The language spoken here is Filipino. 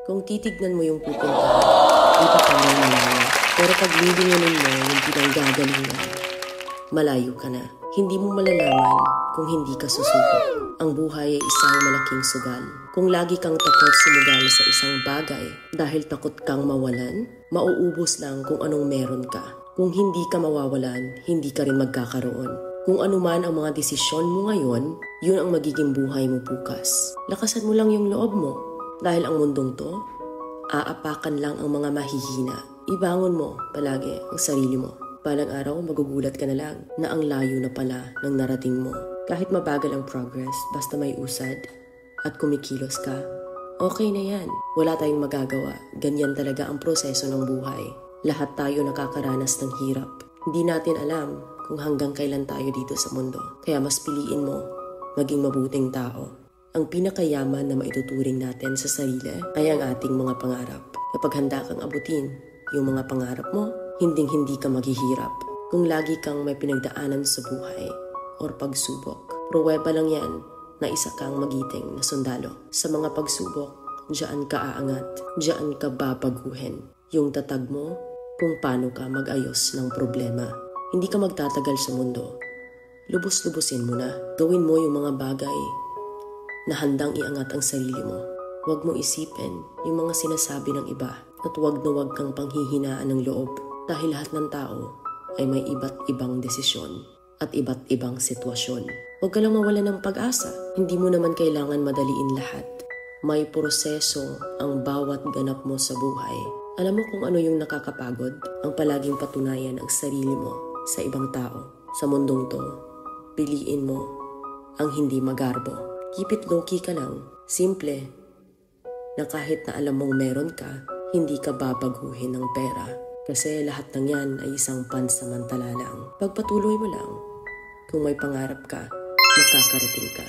Kung titignan mo yung pupuntahan, ipapalayo mo lang. Pero pag lilingunin mo yung pinanggagalingan, malayo ka na. Hindi mo malalaman kung hindi ka susubok. Ang buhay ay isang malaking sugal. Kung lagi kang takot sumugal sa isang bagay dahil takot kang mawalan, mauubos lang kung anong meron ka. Kung hindi ka mawawalan, hindi ka rin magkakaroon. Kung ano man ang mga desisyon mo ngayon, yun ang magiging buhay mo bukas. Lakasan mo lang yung loob mo. Dahil ang mundong to, aapakan lang ang mga mahihina. Ibangon mo palagi ang sarili mo. Balang araw, magugulat ka na lang na ang layo na pala ng narating mo. Kahit mabagal ang progress, basta may usad at kumikilos ka, okay na yan. Wala tayong magagawa. Ganyan talaga ang proseso ng buhay. Lahat tayo nakakaranas ng hirap. Hindi natin alam kung hanggang kailan tayo dito sa mundo. Kaya mas piliin mo maging mabuting tao. Ang pinakayaman na maituturing natin sa sarili ay ang ating mga pangarap. Kapag handa kang abutin yung mga pangarap mo, hinding-hindi ka maghihirap. Kung lagi kang may pinagdaanan sa buhay or pagsubok, pruweba lang yan na isa kang magiting na sundalo. Sa mga pagsubok, diyan ka aangat, diyan ka babaguhin. Yung tatag mo kung paano ka mag-ayos ng problema. Hindi ka magtatagal sa mundo. Lubos-lubusin mo na. Gawin mo yung mga bagay na handang iangat ang sarili mo. Huwag mo isipin yung mga sinasabi ng iba at huwag na huwag kang panghihinaan ng loob dahil lahat ng tao ay may iba't ibang desisyon at iba't ibang sitwasyon. Huwag ka lang mawala ng pag-asa. Hindi mo naman kailangan madaliin lahat. May proseso ang bawat ganap mo sa buhay. Alam mo kung ano yung nakakapagod? Ang palaging patunayan ang sarili mo sa ibang tao. Sa mundong to, piliin mo ang hindi magarbo. Keep it low-key ka lang. Simple. Na kahit na alam mong meron ka, hindi ka babaguhin ng pera. Kasi lahat ng yan ay isang pansamantala lang. Pagpatuloy mo lang. Kung may pangarap ka, makakarating ka.